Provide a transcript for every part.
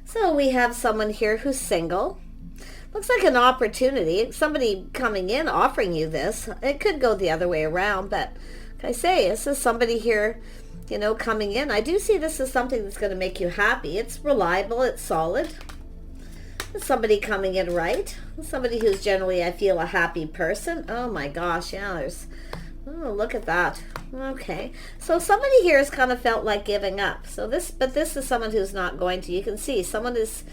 So we have someone here who's single. Looks like an opportunity. Somebody coming in offering you this. It could go the other way around, but like I say, this is somebody here, coming in. I do see this as something that's going to make you happy. It's reliable. It's solid. It's somebody coming in right. Somebody who's generally, I feel, a happy person. Oh my gosh, yeah, oh, look at that. Okay, so somebody here has kind of felt like giving up. But this is someone who's not going to. You can see someone is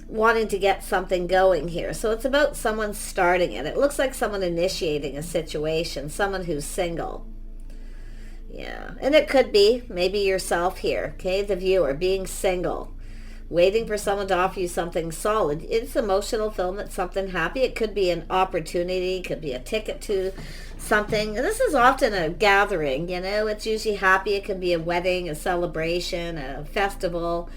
wanting to get something going here. So it's about someone starting it. It looks like someone initiating a situation, someone who's single. Yeah, and it could be maybe yourself here, okay, the viewer, being single, waiting for someone to offer you something solid. It's emotional fulfillment, something happy. It could be an opportunity, it could be a ticket to something. And this is often a gathering, it's usually happy. It could be a wedding, a celebration, a festival,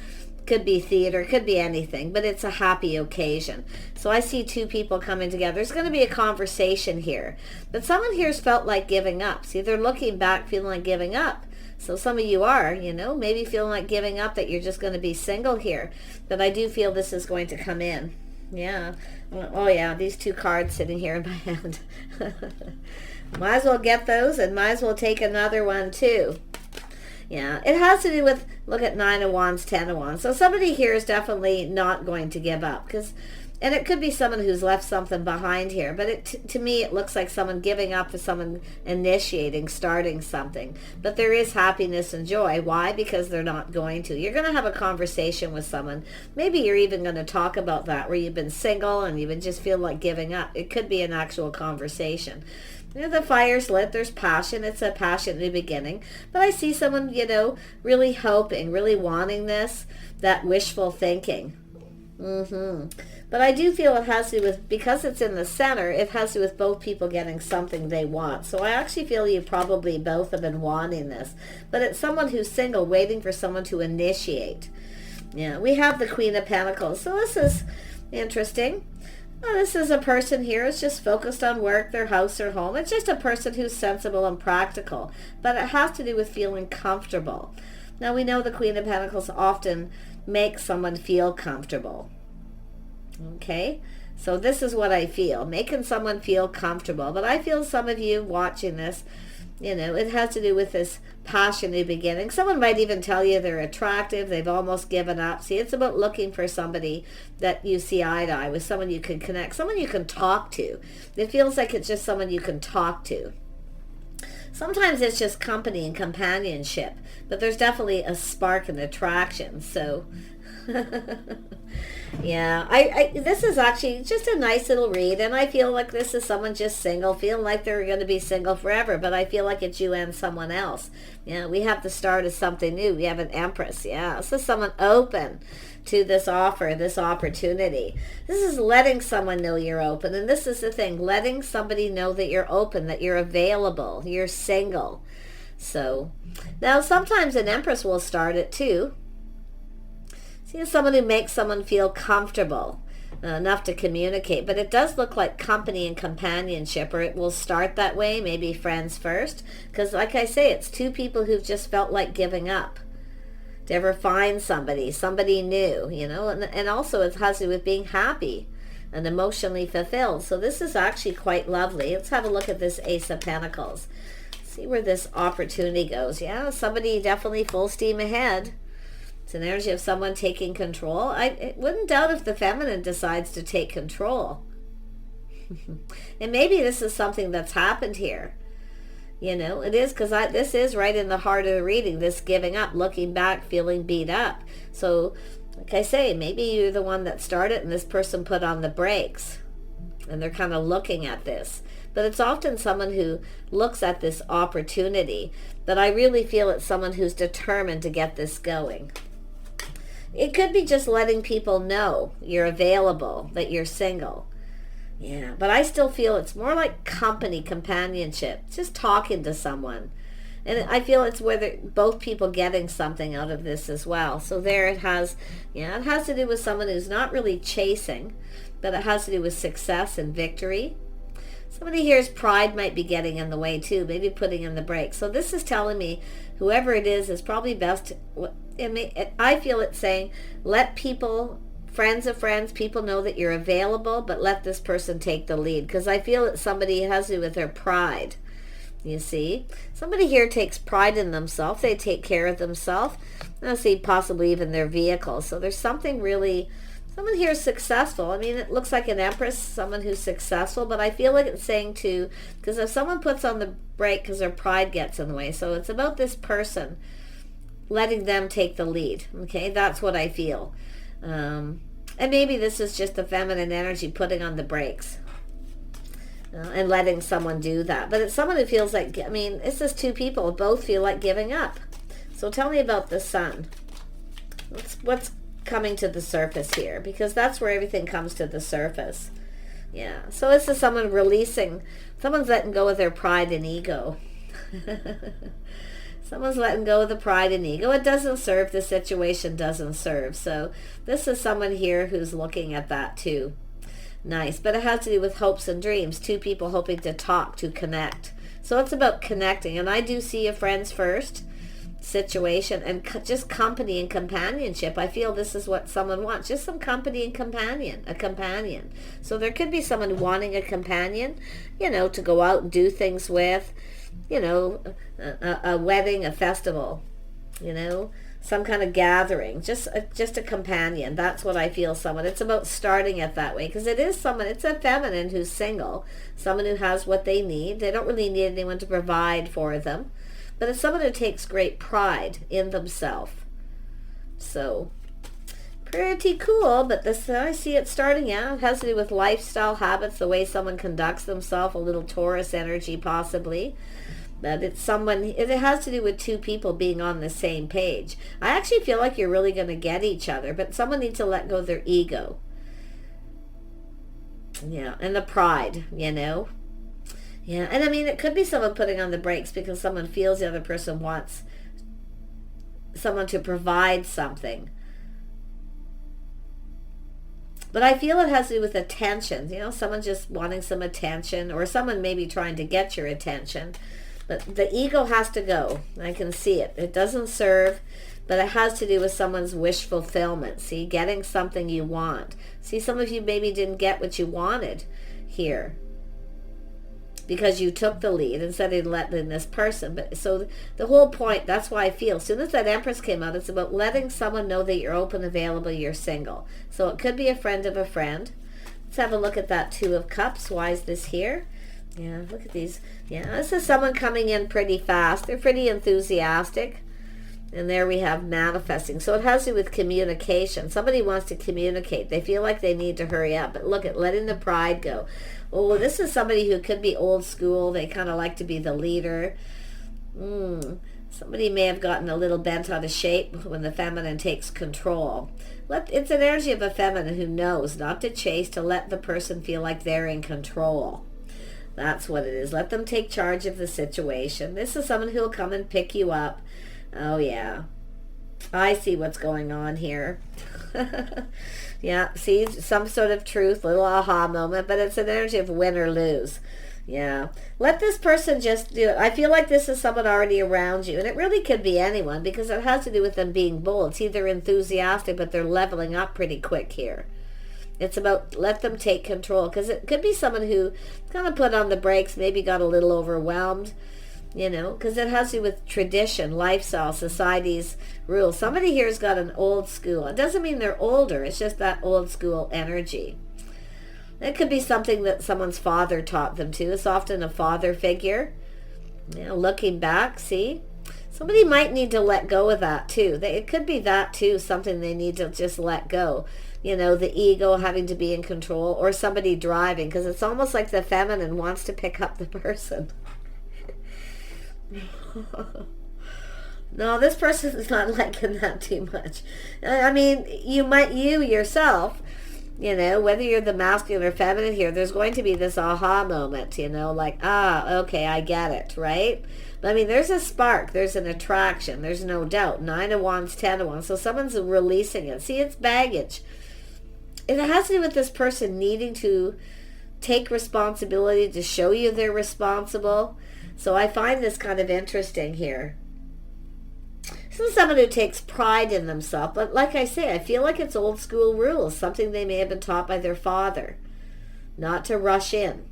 could be theater, could be anything, but it's a happy occasion. So I see two people coming together. There's going to be a conversation here, but someone here's felt like giving up. See, they're looking back, feeling like giving up. So some of you are, maybe feeling like giving up, that you're just going to be single here. But I do feel this is going to come in. Yeah. Oh yeah, these two cards sitting here in my hand. Might as well get those, and might as well take another one too. Yeah, it has to do with, look at 9 of Wands, 10 of Wands. So somebody here is definitely not going to give up, and it could be someone who's left something behind here, but to me it looks like someone giving up for someone initiating, starting something. But there is happiness and joy. Why? Because they're not going to. You're going to have a conversation with someone. Maybe you're even going to talk about that, where you've been single and you would just feel like giving up. It could be an actual conversation. The fire's lit, there's passion, it's a passion in the beginning. But I see someone, really hoping, really wanting this, that wishful thinking. But I do feel it has to do with, because it's in the center, it has to do with both people getting something they want. So I actually feel you probably both have been wanting this. But it's someone who's single, waiting for someone to initiate. Yeah, we have the Queen of Pentacles. So this is interesting. Well, this is a person here who's just focused on work, their house, their home. It's just a person who's sensible and practical. But it has to do with feeling comfortable. Now, we know the Queen of Pentacles often makes someone feel comfortable. Okay? So this is what I feel. Making someone feel comfortable. But I feel some of you watching this, it has to do with this passion in the beginning. Someone might even tell you they're attractive, they've almost given up. See, it's about looking for somebody that you see eye to eye with, someone you can connect, someone you can talk to. It feels like it's just someone you can talk to. Sometimes it's just company and companionship, but there's definitely a spark and attraction. So yeah, I this is actually just a nice little read, and I feel like this is someone just single, feeling like they're going to be single forever, but I feel like it's you and someone else. Yeah, we have the start of something new. We have an Empress. Yeah, this is someone open to this offer, this opportunity. This is letting someone know you're open, and this is the thing, letting somebody know that you're open, that you're available, you're single. So now sometimes an Empress will start it too. See, someone who makes someone feel comfortable enough to communicate, but it does look like company and companionship, or it will start that way, maybe friends first, because like I say, it's two people who've just felt like giving up to ever find somebody new, and also it has to do with being happy and emotionally fulfilled. So this is actually quite lovely. Let's have a look at this Ace of Pentacles. See where this opportunity goes. Yeah, somebody definitely full steam ahead. It's an energy of someone taking control. I wouldn't doubt if the feminine decides to take control. And maybe this is something that's happened here. It is, because this is right in the heart of the reading, this giving up, looking back, feeling beat up. So, like I say, maybe you're the one that started and this person put on the brakes. And they're kind of looking at this. But it's often someone who looks at this opportunity. But I really feel it's someone who's determined to get this going. It could be just letting people know you're available, that you're single. Yeah, but I still feel it's more like company, companionship, just talking to someone. And I feel it's whether both people getting something out of this as well. So there it has, it has to do with someone who's not really chasing, but it has to do with success and victory. Somebody here's pride might be getting in the way too, maybe putting in the brakes. So this is telling me whoever it is probably best I feel it's saying, let people, friends of friends, people know that you're available, but let this person take the lead. Because I feel that somebody has to do with their pride. You see, somebody here takes pride in themselves. They take care of themselves. I see possibly even their vehicle. So there's something really, someone here is successful. I mean, it looks like an empress, someone who's successful, but I feel like it's saying too, because if someone puts on the brake because their pride gets in the way, so it's about this person letting them take the lead. Okay, that's what I feel. And maybe this is just the feminine energy putting on the brakes. And letting someone do that. But it's someone who feels like, I mean, it's just two people both feel like giving up. So tell me about the sun. What's coming to the surface here? Because that's where everything comes to the surface. Yeah. So this is someone releasing, someone's letting go of their pride and ego. Someone's letting go of the pride and ego. It doesn't serve. The situation doesn't serve. So this is someone here who's looking at that too. Nice. But it has to do with hopes and dreams. Two people hoping to talk, to connect. So it's about connecting. And I do see a friends first situation and just company and companionship. I feel this is what someone wants. Just some company and a companion. So there could be someone wanting a companion, to go out and do things with, a wedding, a festival, some kind of gathering, just a companion. That's what I feel someone. It's about starting it that way, because it is someone, it's a feminine who's single, someone who has what they need. They don't really need anyone to provide for them, but it's someone who takes great pride in themselves. So pretty cool. But this, I see it starting out. It has to do with lifestyle habits, the way someone conducts themselves, a little Taurus energy possibly. But it's someone, it has to do with two people being on the same page. I actually feel like you're really going to get each other, but someone needs to let go of their ego. Yeah, and the pride, Yeah, and I mean, it could be someone putting on the brakes because someone feels the other person wants someone to provide something. But I feel it has to do with attention. Someone just wanting some attention, or someone maybe trying to get your attention. But the ego has to go. I can see it. It doesn't serve, but it has to do with someone's wish fulfillment. See, getting something you want. See, some of you maybe didn't get what you wanted here because you took the lead instead of letting this person. But so the whole point, that's why I feel, as soon as that Empress came out, it's about letting someone know that you're open, available, you're single. So it could be a friend of a friend. Let's have a look at that Two of Cups. Why is this here? Yeah, look at these. Yeah, this is someone coming in pretty fast. They're pretty enthusiastic. And there we have manifesting. So it has to do with communication. Somebody wants to communicate. They feel like they need to hurry up. But look at letting the pride go. Oh, this is somebody who could be old school. They kind of like to be the leader. Somebody may have gotten a little bent out of shape when the feminine takes control. It's an energy of a feminine who knows not to chase, to let the person feel like they're in control. That's what it is. Let them take charge of the situation. This is someone who will come and pick you up. Oh, yeah. I see what's going on here. Yeah, see, some sort of truth, little aha moment, but it's an energy of win or lose. Yeah. Let this person just do it. I feel like this is someone already around you, and it really could be anyone because it has to do with them being bold. See, they're enthusiastic, but they're leveling up pretty quick here. It's about let them take control, because it could be someone who kind of put on the brakes, maybe got a little overwhelmed, because it has to do with tradition, lifestyle, society's rules. Somebody here has got an old school. It doesn't mean they're older. It's just that old school energy. It could be something that someone's father taught them to. It's often a father figure. Looking back, see? Somebody might need to let go of that too. It could be that too, something they need to just let go. The ego having to be in control, or somebody driving, because it's almost like the feminine wants to pick up the person. No, this person is not liking that too much. I mean, you yourself, whether you're the masculine or feminine here, there's going to be this aha moment, like, okay, I get it, right? But I mean, there's a spark, there's an attraction, there's no doubt. 9 of Wands, 10 of Wands, so someone's releasing it. See, it's baggage. It has to do with this person needing to take responsibility, to show you they're responsible. So I find this kind of interesting here. This is someone who takes pride in themselves. But like I say, I feel like it's old school rules, something they may have been taught by their father, not to rush in.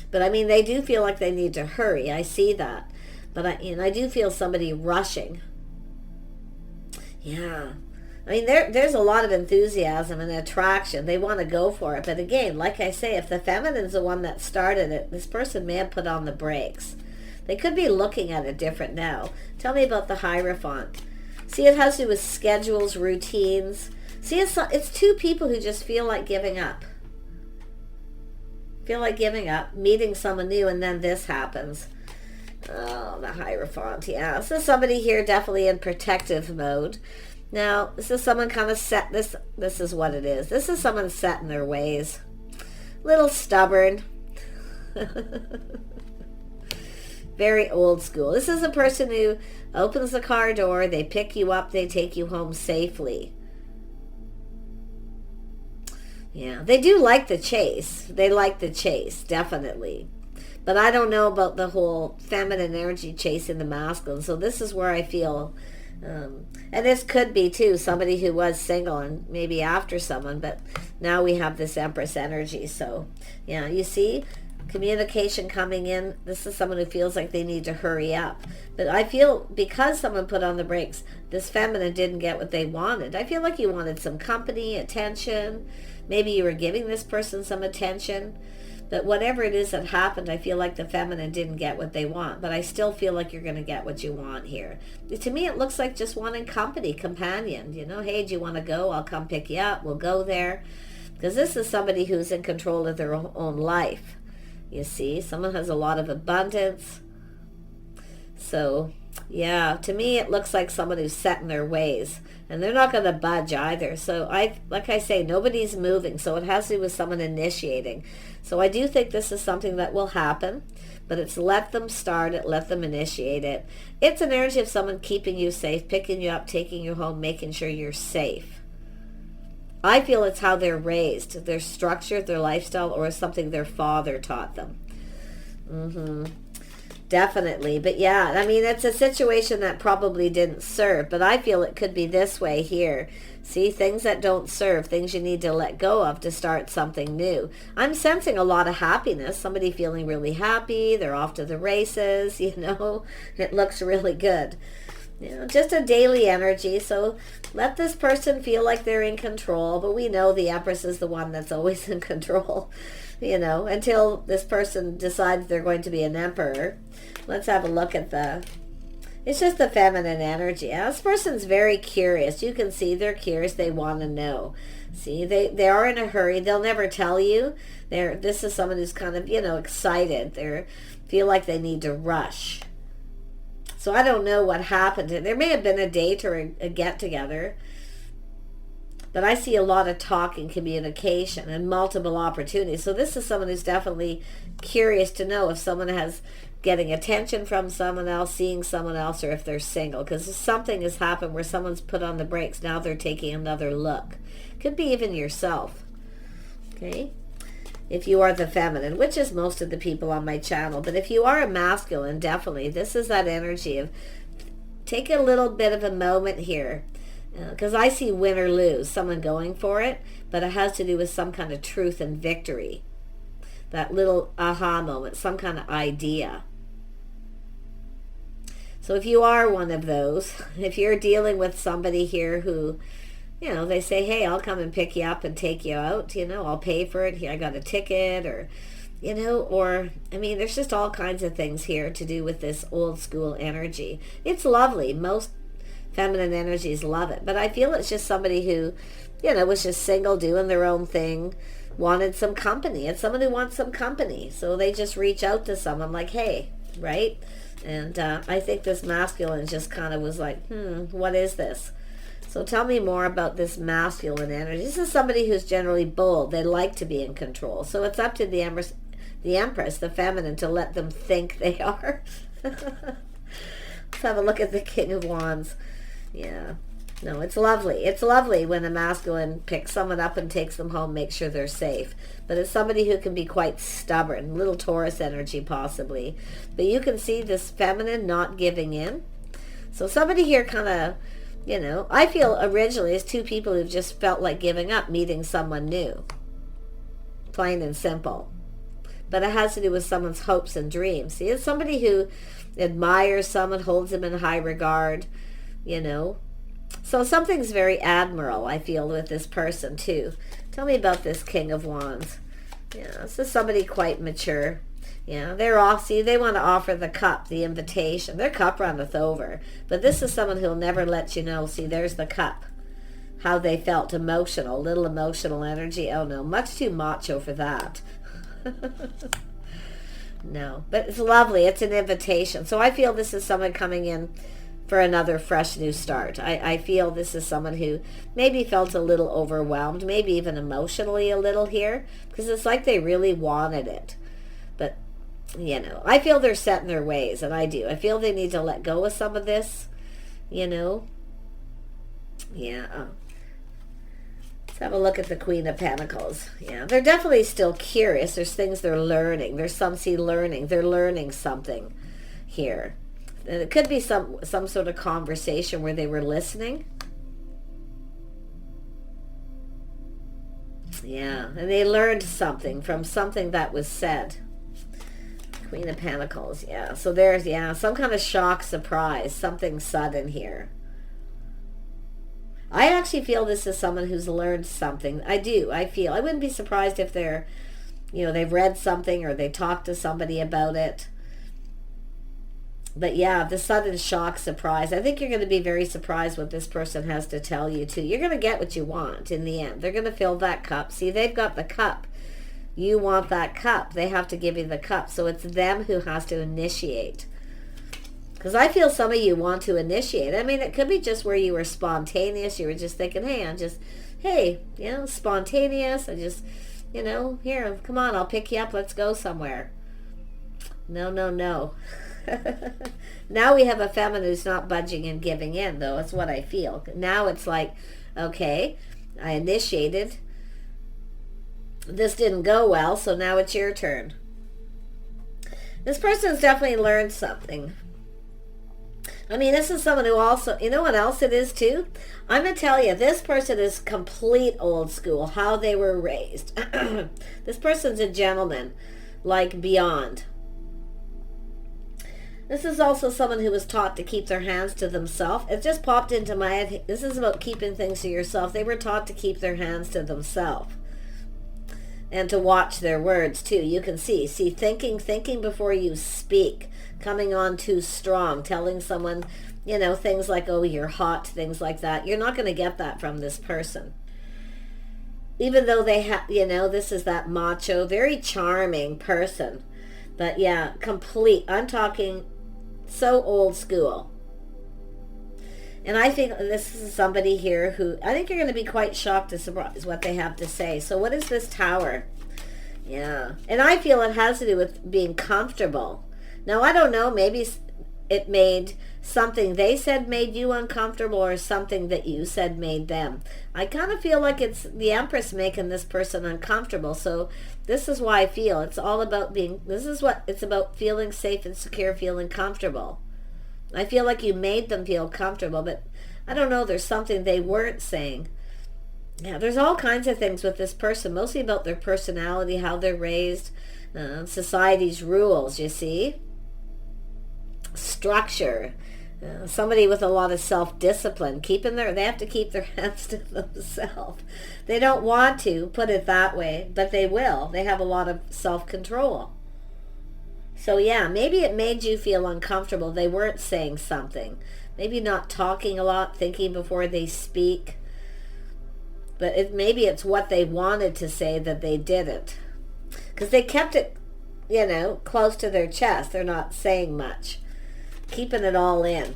But I mean, they do feel like they need to hurry. I see that. But I do feel somebody rushing. Yeah. I mean, there's a lot of enthusiasm and attraction. They want to go for it. But again, like I say, if the feminine's the one that started it, this person may have put on the brakes. They could be looking at it different now. Tell me about the Hierophant. See, it has to do with schedules, routines. See, it's two people who just feel like giving up. Feel like giving up, meeting someone new, and then this happens. Oh, the Hierophant, yeah. This is somebody here definitely in protective mode. Now, this is someone kind of set, this is what it is. This is someone set in their ways. Little stubborn. Very old school. This is a person who opens the car door, they pick you up, they take you home safely. Yeah, they do like the chase. They like the chase, definitely. But I don't know about the whole feminine energy chasing the masculine. So this is where I feel, and this could be too, somebody who was single and maybe after someone, but now we have this Empress energy. So yeah, you see, communication coming in. This is someone who feels like they need to hurry up. But I feel because someone put on the brakes, this feminine didn't get what they wanted. I feel like you wanted some company, attention. Maybe you were giving this person some attention. But whatever it is that happened, I feel like the feminine didn't get what they want. But I still feel like you're going to get what you want here. To me, it looks like just wanting company, companion. You know, hey, do you want to go? I'll come pick you up. We'll go there. Because this is somebody who's in control of their own life. You see, someone has a lot of abundance. So, yeah, to me, it looks like someone who's set in their ways. And they're not going to budge either. So, like I say, nobody's moving. So, it has to do with someone initiating. So, I do think this is something that will happen. But it's let them start it, let them initiate it. It's an energy of someone keeping you safe, picking you up, taking you home, making sure you're safe. I feel it's how they're raised, their structure, their lifestyle, or something their father taught them. Definitely. But yeah, I mean, it's a situation that probably didn't serve, but I feel it could be this way here. See, things that don't serve, things you need to let go of to start something new. I'm sensing a lot of happiness, somebody feeling really happy, they're off to the races, you know, it looks really good. You know, just a daily energy. So let this person feel like they're in control, but we know the Empress is the one that's always in control, you know, until this person decides they're going to be an emperor. Let's have a look at it's just the feminine energy. Now, this person's very curious. You can see they're curious. They want to know. See, they are in a hurry. They'll never tell you. This is someone who's kind of, you know, excited. They feel like they need to rush. So I don't know what happened. There may have been a date or a get-together. But I see a lot of talking, communication, and multiple opportunities. So this is someone who's definitely curious to know if someone has getting attention from someone else, seeing someone else, or if they're single. Because something has happened where someone's put on the brakes. Now they're taking another look. Could be even yourself. Okay? If you are the feminine, which is most of the people on my channel. But if you are a masculine, definitely, this is that energy of take a little bit of a moment here. Because I see win or lose, someone going for it, but it has to do with some kind of truth and victory. That little aha moment, some kind of idea. So if you are one of those, if you're dealing with somebody here who, you know, they say, hey, I'll come and pick you up and take you out, you know, I'll pay for it, here I got a ticket, or, you know, or, I mean, there's just all kinds of things here to do with this old school energy. It's lovely. Most feminine energies love it, but I feel it's just somebody who, you know, was just single, doing their own thing, wanted some company. It's someone who wants some company, so they just reach out to someone like, hey, right? And I think this masculine just kind of was like, what is this? So tell me more about this masculine energy. This is somebody who's generally bold. They like to be in control. So it's up to the Empress, the feminine, to let them think they are. Let's have a look at the King of Wands. Yeah. No, it's lovely. It's lovely when a masculine picks someone up and takes them home, make sure they're safe. But it's somebody who can be quite stubborn, little Taurus energy possibly. But you can see this feminine not giving in. So somebody here kind of, I feel originally it's two people who've just felt like giving up, meeting someone new. Plain and simple. But it has to do with someone's hopes and dreams. See, it's somebody who admires someone, holds them in high regard, So something's very admirable, I feel, with this person, too. Tell me about this King of Wands. Yeah, this is somebody quite mature. Yeah, they want to offer the cup, the invitation. Their cup runneth over. But this is someone who'll never let you know. See, there's the cup. How they felt, emotional, little emotional energy. Oh no, much too macho for that. No, but it's lovely. It's an invitation. So I feel this is someone coming in for another fresh new start. I feel this is someone who maybe felt a little overwhelmed, maybe even emotionally a little here, because it's like they really wanted it. But, I feel they're set in their ways, and I do. I feel they need to let go of some of this, Yeah. Let's have a look at the Queen of Pentacles. Yeah, they're definitely still curious. There's things they're learning. There's some learning. They're learning something here. And it could be some sort of conversation where they were listening. Yeah, and they learned something from something that was said. Queen of Pentacles, yeah. So there's, some kind of shock, surprise, something sudden here. I actually feel this is someone who's learned something. I do. I wouldn't be surprised if they're, they've read something or they talked to somebody about it. But yeah, the sudden shock, surprise. I think you're going to be very surprised what this person has to tell you too. You're going to get what you want in the end. They're going to fill that cup. See, they've got the cup. You want that cup. They have to give you the cup. So it's them who has to initiate. Because I feel some of you want to initiate. I mean, it could be just where you were spontaneous. You were just thinking, spontaneous. I just, here, come on, I'll pick you up. Let's go somewhere. No. Now we have a feminine who's not budging and giving in, though. That's what I feel. Now it's like, okay, I initiated. This didn't go well, so now it's your turn. This person's definitely learned something. I mean, this is someone who also, you know what else it is too? I'm going to tell you, this person is complete old school, how they were raised. This person's a gentleman, like beyond. This is also someone who was taught to keep their hands to themselves. It just popped into my head. This is about keeping things to yourself. They were taught to keep their hands to themselves. And to watch their words too. You can see thinking before you speak. Coming on too strong, telling someone, things like, oh, you're hot, things like that. You're not going to get that from this person. Even though they have, this is that macho, very charming person. But yeah, I'm talking so old school. And I think this is somebody here who, I think you're going to be quite shocked and surprised what they have to say. So what is this Tower? Yeah. And I feel it has to do with being comfortable. Now, I don't know, maybe it made something they said made you uncomfortable or something that you said made them. I kind of feel like it's the Empress making this person uncomfortable. So this is why I feel it's all about it's about feeling safe and secure, feeling comfortable. I feel like you made them feel comfortable, but I don't know, there's something they weren't saying. Yeah, there's all kinds of things with this person, mostly about their personality, how they're raised, society's rules, you see. Structure. Somebody with a lot of self-discipline. They have to keep their hands to themselves. They don't want to, put it that way, but they will. They have a lot of self-control. So yeah, maybe it made you feel uncomfortable. They weren't saying something. Maybe not talking a lot, thinking before they speak. But maybe it's what they wanted to say that they didn't. Because they kept it, close to their chest. They're not saying much. Keeping it all in.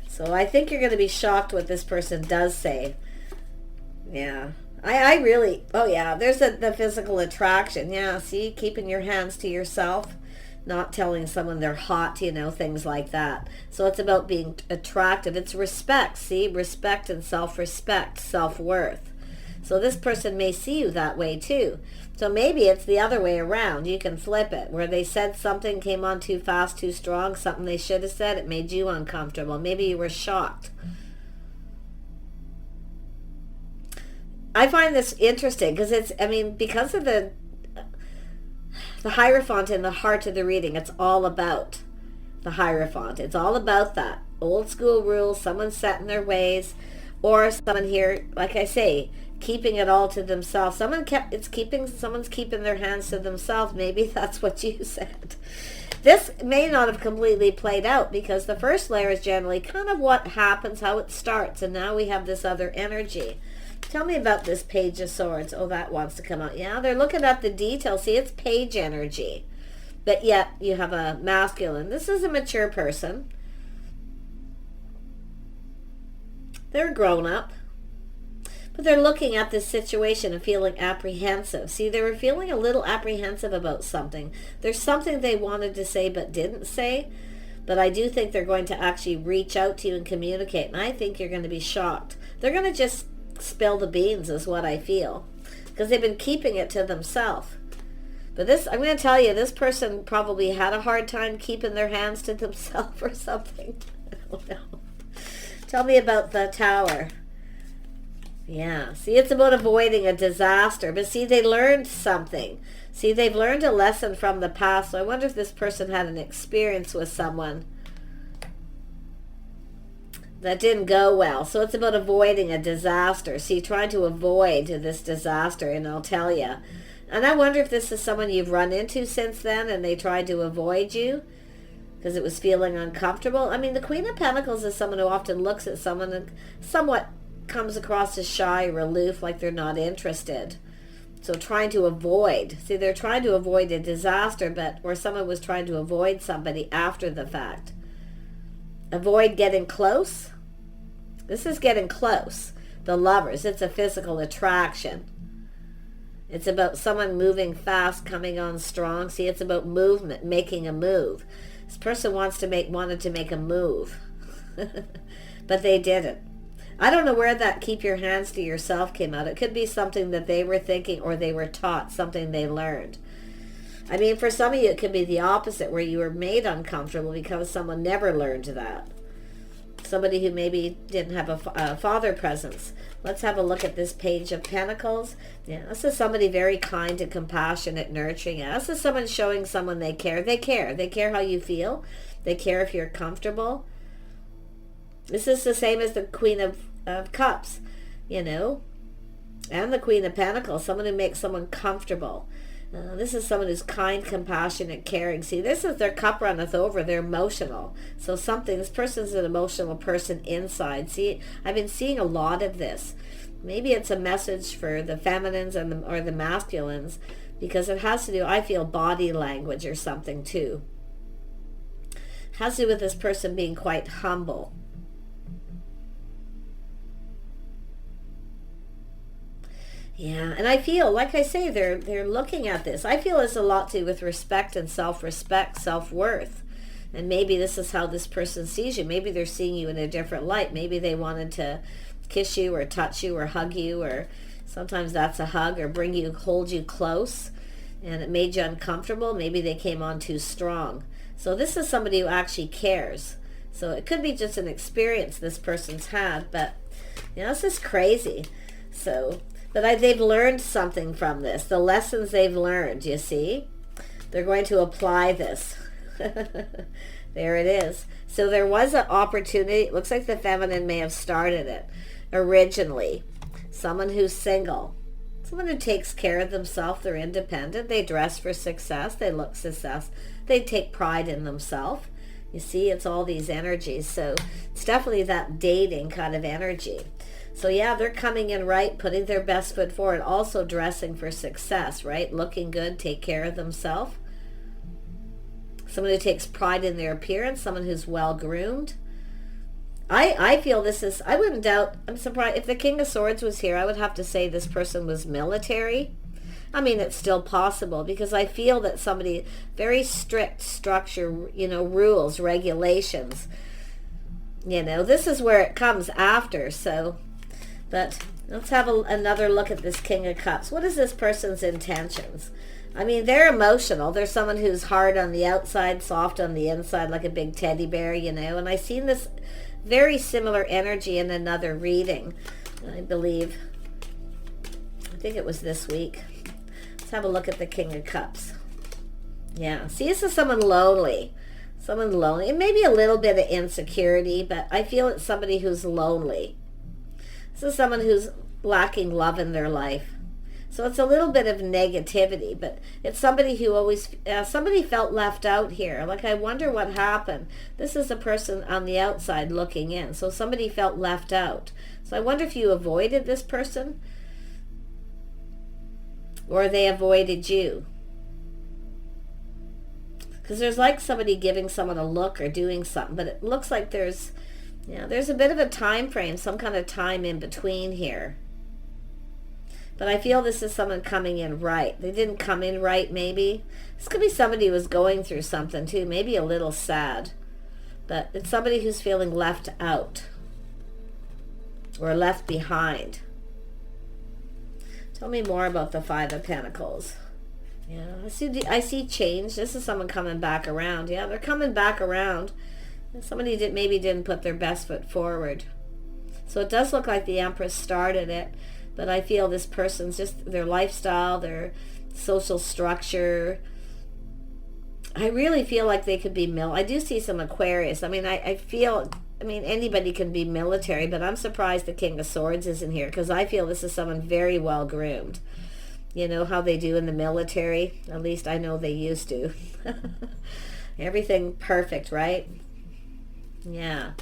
So I think you're going to be shocked what this person does say. Yeah. I really, there's the physical attraction. Yeah, see, keeping your hands to yourself. Not telling someone they're hot, things like that. So it's about being attractive. It's respect, see? Respect and self-respect, self-worth. So this person may see you that way too. So maybe it's the other way around. You can flip it, where they said something, came on too fast, too strong, something they should have said, it made you uncomfortable. Maybe you were shocked. I find this interesting because because of the Hierophant in the heart of the reading, it's all about the Hierophant. It's all about that. Old school rules, someone set in their ways, or someone here, like I say, keeping it all to themselves. Someone's keeping their hands to themselves. Maybe that's what you said. This may not have completely played out because the first layer is generally kind of what happens, how it starts, and now we have this other energy. Tell me about this Page of Swords. Oh, that wants to come out. Yeah, they're looking at the details. See, it's page energy. But yet, you have a masculine. This is a mature person. They're grown up. But they're looking at this situation and feeling apprehensive. See, they were feeling a little apprehensive about something. There's something they wanted to say but didn't say. But I do think they're going to actually reach out to you and communicate. And I think you're going to be shocked. They're going to just spill the beans is what I feel, because they've been keeping it to themselves. But this, I'm going to tell you, this person probably had a hard time keeping their hands to themselves or something. I don't know. Tell me about the Tower. Yeah, see, it's about avoiding a disaster, but see, they learned something. See, they've learned a lesson from the past. So I wonder if this person had an experience with someone that didn't go well. So it's about avoiding a disaster. See, trying to avoid this disaster, and I'll tell you. And I wonder if this is someone you've run into since then and they tried to avoid you because it was feeling uncomfortable. I mean, the Queen of Pentacles is someone who often looks at someone and somewhat comes across as shy or aloof, like they're not interested. So trying to avoid. See, they're trying to avoid a disaster, or someone was trying to avoid somebody after the fact. Avoid getting close. This is getting close. The Lovers, it's a physical attraction. It's about someone moving fast, coming on strong. See, it's about movement, making a move. This person wanted to make a move, but they didn't. I don't know where that keep your hands to yourself came out. It could be something that they were thinking or they were taught, something they learned. I mean, for some of you, it could be the opposite, where you were made uncomfortable because someone never learned that. Somebody who maybe didn't have a father presence. Let's have a look at this Page of Pentacles. Yeah, this is somebody very kind and compassionate, nurturing. Yeah, this is someone showing someone they care. They care. They care how you feel. They care if you're comfortable. This is the same as the Queen of Cups, and the Queen of Pentacles, someone who makes someone comfortable. This is someone who's kind, compassionate, caring. See, this is their cup runneth over. They're emotional. So this person's an emotional person inside. See, I've been seeing a lot of this. Maybe it's a message for the feminines or the masculines, because it has to do, I feel, body language or something too. It has to do with this person being quite humble. Yeah, and I feel, like I say, they're looking at this. I feel it's a lot to do with respect and self-respect, self-worth. And maybe this is how this person sees you. Maybe they're seeing you in a different light. Maybe they wanted to kiss you or touch you or hug you, or sometimes that's a hug, or hold you close, and it made you uncomfortable. Maybe they came on too strong. So this is somebody who actually cares. So it could be just an experience this person's had, but this is crazy. So... But they've learned something from this. The lessons they've learned, you see? They're going to apply this. There it is. So there was an opportunity. It looks like the feminine may have started it originally. Someone who's single. Someone who takes care of themselves. They're independent. They dress for success. They look success. They take pride in themselves. You see, it's all these energies. So it's definitely that dating kind of energy. So yeah, they're coming in right, putting their best foot forward, also dressing for success, right? Looking good, take care of themselves. Someone who takes pride in their appearance, someone who's well-groomed. I feel this is, I wouldn't doubt, I'm surprised, if the King of Swords was here, I would have to say this person was military. I mean, it's still possible, because I feel that somebody, very strict structure, rules, regulations. This is where it comes after, so... But Let's have another look at this King of Cups. What is this person's intentions? I mean, they're emotional. They're someone who's hard on the outside, soft on the inside, like a big teddy bear, you know. And I've seen this very similar energy in another reading, I believe. I think it was this week. Let's have a look at the King of Cups. Yeah, see, this is someone lonely. Someone lonely. And maybe a little bit of insecurity, but I feel it's somebody who's lonely. This is someone who's lacking love in their life. So it's a little bit of negativity, but it's somebody who always, somebody felt left out here. Like, I wonder what happened. This is a person on the outside looking in. So somebody felt left out. So I wonder if you avoided this person or they avoided you. Because there's like somebody giving someone a look or doing something, but it looks like there's a bit of a time frame, some kind of time in between here. But I feel this is someone coming in right. They didn't come in right, maybe. This could be somebody who was going through something too, maybe a little sad. But it's somebody who's feeling left out or left behind. Tell me more about the Five of Pentacles. Yeah, I see change. This is someone coming back around. Yeah, they're coming back around. Somebody maybe didn't put their best foot forward. So it does look like the Empress started it. But I feel this person's just their lifestyle, their social structure. I really feel like they could be I do see some Aquarius. I mean, I feel, anybody can be military, but I'm surprised the King of Swords isn't here because I feel this is someone very well groomed. You know how they do in the military? At least I know they used to. Everything perfect, right? Yeah.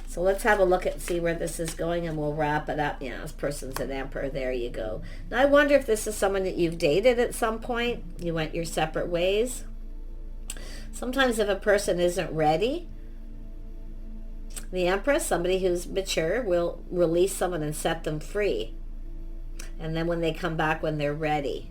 So let's have a look and see where this is going, and we'll wrap it up. Yeah, this person's an Emperor. There you go. Now, I wonder if this is someone that you've dated at some point. You went your separate ways. Sometimes if a person isn't ready, the Empress, somebody who's mature, will release someone and set them free. And then when they come back, when they're ready.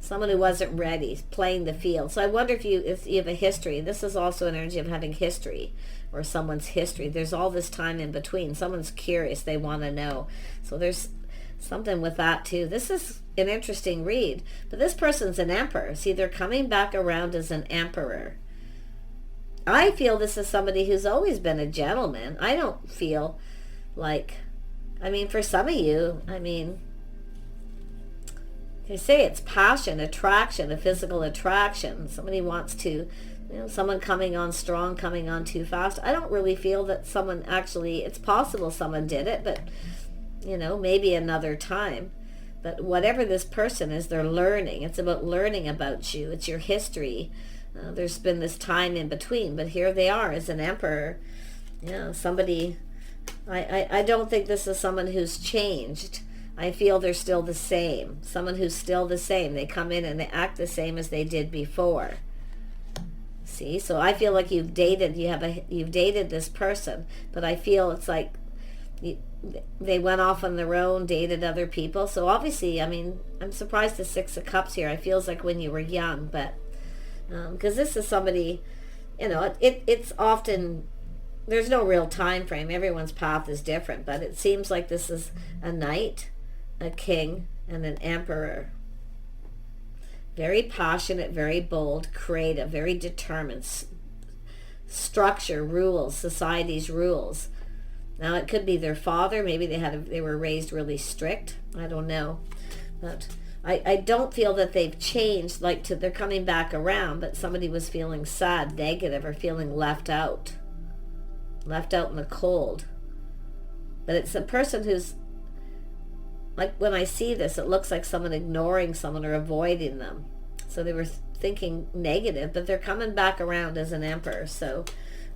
Someone who wasn't ready, playing the field. So I wonder if you have a history. This is also an energy of having history, or someone's history. There's all this time in between. Someone's curious. They want to know. So there's something with that too. This is an interesting read. But this person's an Emperor. See, they're coming back around as an Emperor. I feel this is somebody who's always been a gentleman. I don't feel like, for some of you, they say it's passion, attraction, a physical attraction. Somebody wants to, someone coming on strong, coming on too fast. I don't really feel that someone actually, it's possible someone did it, but, maybe another time. But whatever this person is, they're learning. It's about learning about you. It's your history. There's been this time in between, but here they are as an Emperor. Somebody, I don't think this is someone who's changed. I feel they're still the same. Someone who's still the same. They come in and they act the same as they did before. See, so I feel like you've dated this person, but I feel it's like they went off on their own, dated other people. So obviously, I'm surprised the Six of Cups here. I feels like when you were young, but because this is somebody, it's often, there's no real time frame. Everyone's path is different, but it seems like this is a knight, a king, and an Emperor. Very passionate, very bold, creative, very determined. Structure, rules, society's rules. Now it could be their father. Maybe they were raised really strict. I don't know, but I don't feel that they've changed. They're coming back around, but somebody was feeling sad, negative, or feeling left out in the cold. But it's a person who's, like, when I see this, it looks like someone ignoring someone or avoiding them. So they were thinking negative, but they're coming back around as an Emperor. So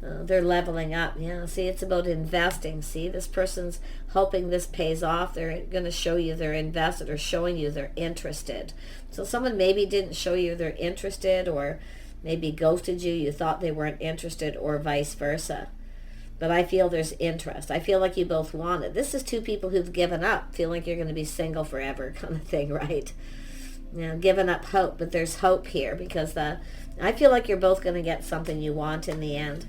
they're leveling up. Yeah, see, it's about investing. See, this person's hoping this pays off. They're going to show you they're invested, or showing you they're interested. So someone maybe didn't show you they're interested, or maybe ghosted you. You thought they weren't interested, or vice versa. But I feel there's interest. I feel like you both want it. This is two people who've given up, feel like you're going to be single forever kind of thing, right? Giving up hope. But there's hope here because I feel like you're both going to get something you want in the end.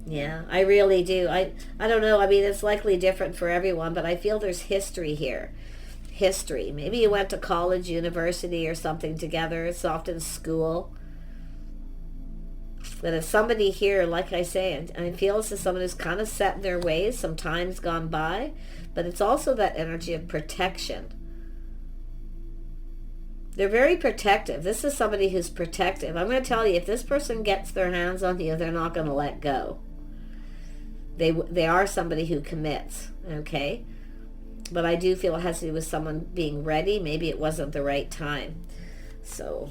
Yeah, I really do. I don't know. I mean, it's likely different for everyone, but I feel there's history here. History. Maybe you went to college, university, or something together. It's often school. But if somebody here, like I say, and I feel this is someone who's kind of set in their ways, some time's gone by, but it's also that energy of protection. They're very protective. This is somebody who's protective. I'm going to tell you, if this person gets their hands on you, they're not going to let go. They are somebody who commits, okay? But I do feel it has to do with someone being ready. Maybe it wasn't the right time. So,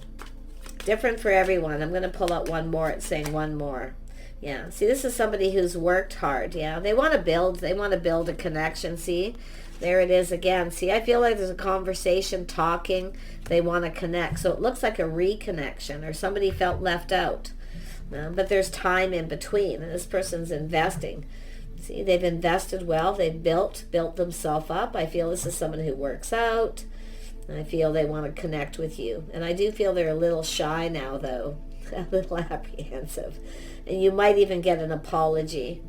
different for everyone. I'm going to pull out one more. It's saying one more. Yeah, see, this is somebody who's worked hard. Yeah, they want to build. They want to build a connection, see? There it is again. See, I feel like there's a conversation, talking. They want to connect. So it looks like a reconnection, or somebody felt left out. But there's time in between, and this person's investing. See, they've invested well. They've built themselves up. I feel this is someone who works out. And I feel they want to connect with you. And I do feel they're a little shy now, though. A little apprehensive. And you might even get an apology.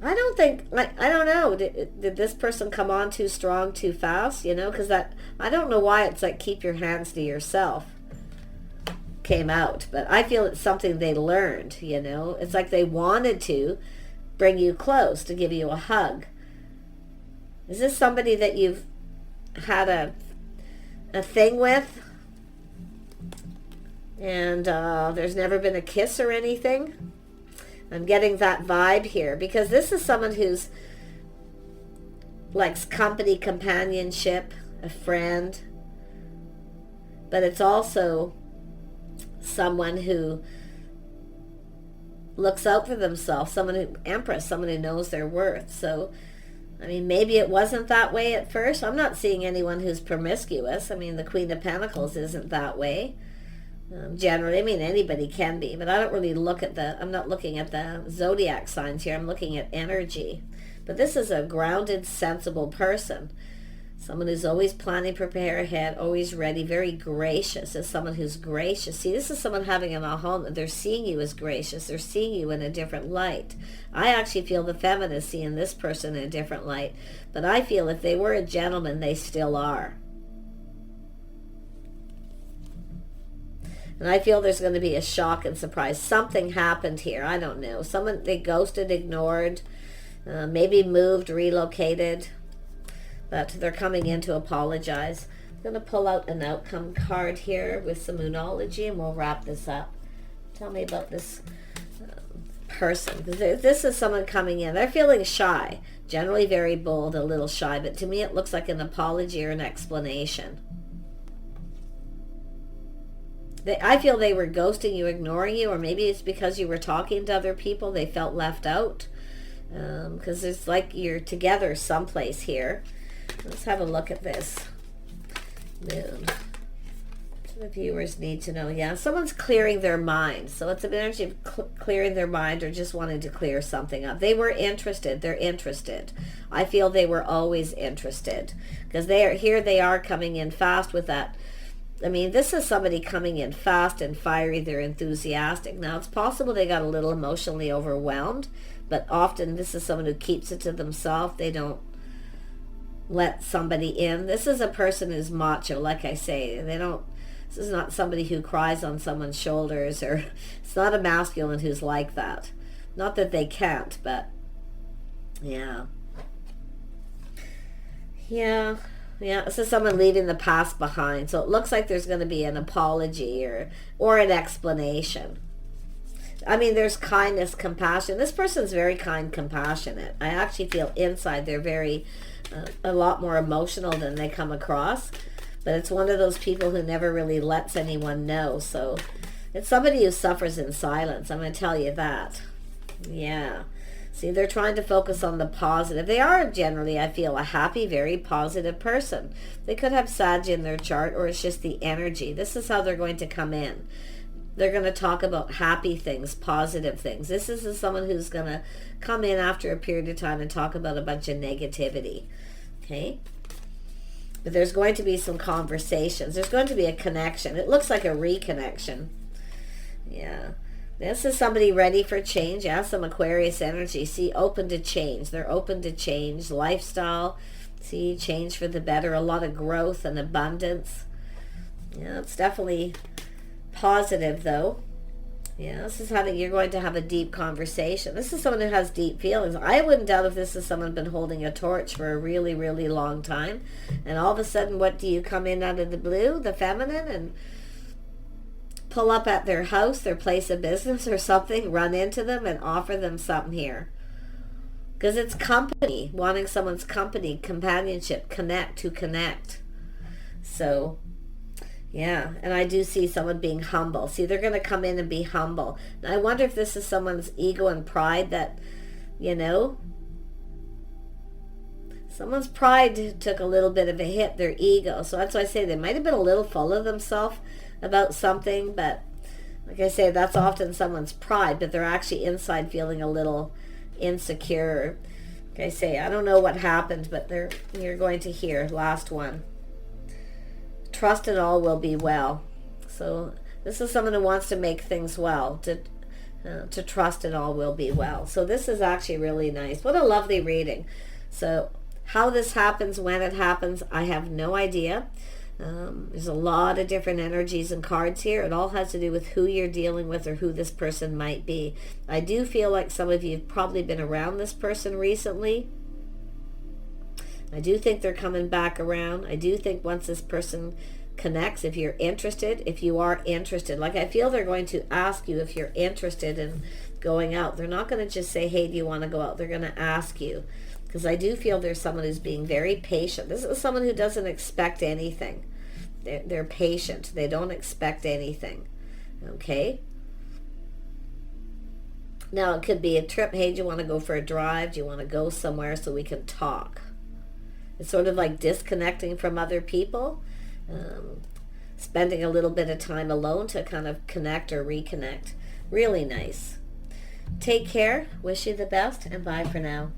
I don't think, I don't know, did this person come on too strong, too fast, you know, because I don't know why it's like keep your hands to yourself came out, but I feel it's something they learned, you know. It's like they wanted to bring you close, to give you a hug. Is this somebody that you've had a thing with, and there's never been a kiss or anything? I'm getting that vibe here, because this is someone who's likes company, companionship, a friend, but it's also someone who looks out for themselves, someone who, Empress, someone who knows their worth. So, I mean, maybe it wasn't that way at first. I'm not seeing anyone who's promiscuous. I mean, the Queen of Pentacles isn't that way. Generally, I mean, anybody can be, but I don't really look at I'm not looking at the zodiac signs here. I'm looking at energy. But this is a grounded, sensible person. Someone who's always planning, prepare ahead, always ready, very gracious. Is someone who's gracious. See, this is someone having an aha moment. They're seeing you as gracious. They're seeing you in a different light. I actually feel the feminists seeing this person in a different light. But I feel if they were a gentleman, they still are. And I feel there's going to be a shock and surprise. Something happened here. I don't know. Someone they ghosted, ignored, maybe moved, relocated. But they're coming in to apologize. I'm going to pull out an outcome card here with some Moonology, and we'll wrap this up. Tell me about this person. This is someone coming in. They're feeling shy. Generally very bold, a little shy. But to me it looks like an apology or an explanation. I feel they were ghosting you, ignoring you, or maybe it's because you were talking to other people. They felt left out. Because it's like you're together someplace here. Let's have a look at this. Moon. So the viewers need to know. Yeah, someone's clearing their mind. So it's an energy of clearing their mind or just wanting to clear something up. They were interested. They're interested. I feel they were always interested. Because they are coming in fast with that. I mean, this is somebody coming in fast and fiery. They're enthusiastic. Now, it's possible they got a little emotionally overwhelmed, but often this is someone who keeps it to themselves. They don't let somebody in. This is a person who's macho, like I say. This is not somebody who cries on someone's shoulders, or it's not a masculine who's like that. Not that they can't, but yeah. Yeah. Yeah, this is someone leaving the past behind. So it looks like there's going to be an apology or an explanation. I mean, there's kindness, compassion. This person's very kind, compassionate. I actually feel inside they're very, a lot more emotional than they come across. But it's one of those people who never really lets anyone know. So it's somebody who suffers in silence. I'm going to tell you that. Yeah. See, they're trying to focus on the positive. They are generally, I feel, a happy, very positive person. They could have Sag in their chart, or it's just the energy. This is how they're going to come in. They're going to talk about happy things, positive things. This is someone who's going to come in after a period of time and talk about a bunch of negativity. Okay? But there's going to be some conversations. There's going to be a connection. It looks like a reconnection. Yeah. This is somebody ready for change. Yeah, some Aquarius energy. See, open to change. They're open to change. Lifestyle. See, change for the better. A lot of growth and abundance. Yeah, it's definitely positive, though. Yeah, this is having, you're going to have a deep conversation. This is someone who has deep feelings. I wouldn't doubt if this is someone been holding a torch for a really, really long time. And all of a sudden, what do you come in out of the blue, the feminine, and pull up at their house, their place of business or something, run into them and offer them something here? Because it's company, wanting someone's company, companionship, to connect. So, yeah, and I do see someone being humble. See, they're going to come in and be humble. And I wonder if this is someone's ego and pride that, you know, someone's pride took a little bit of a hit, their ego. So that's why I say they might have been a little full of themselves about something. But like I say, that's often someone's pride, but they're actually inside feeling a little insecure. Like I say, I don't know what happened, but you're going to hear, last one. Trust and all will be well. So this is someone who wants to make things well, to trust and all will be well. So this is actually really nice. What a lovely reading. So how this happens, when it happens, I have no idea. There's a lot of different energies and cards here. It all has to do with who you're dealing with or who this person might be. I do feel like some of you have probably been around this person recently. I do think they're coming back around. I do think once this person connects, if you're interested, if you are interested, like I feel they're going to ask you if you're interested in going out. They're not going to just say, hey, do you want to go out? They're going to ask you, because I do feel there's someone who's being very patient. This is someone who doesn't expect anything. They're patient. They don't expect anything. Okay? Now, it could be a trip. Hey, do you want to go for a drive? Do you want to go somewhere so we can talk? It's sort of like disconnecting from other people, spending a little bit of time alone to kind of connect or reconnect. Really nice. Take care. Wish you the best, and bye for now.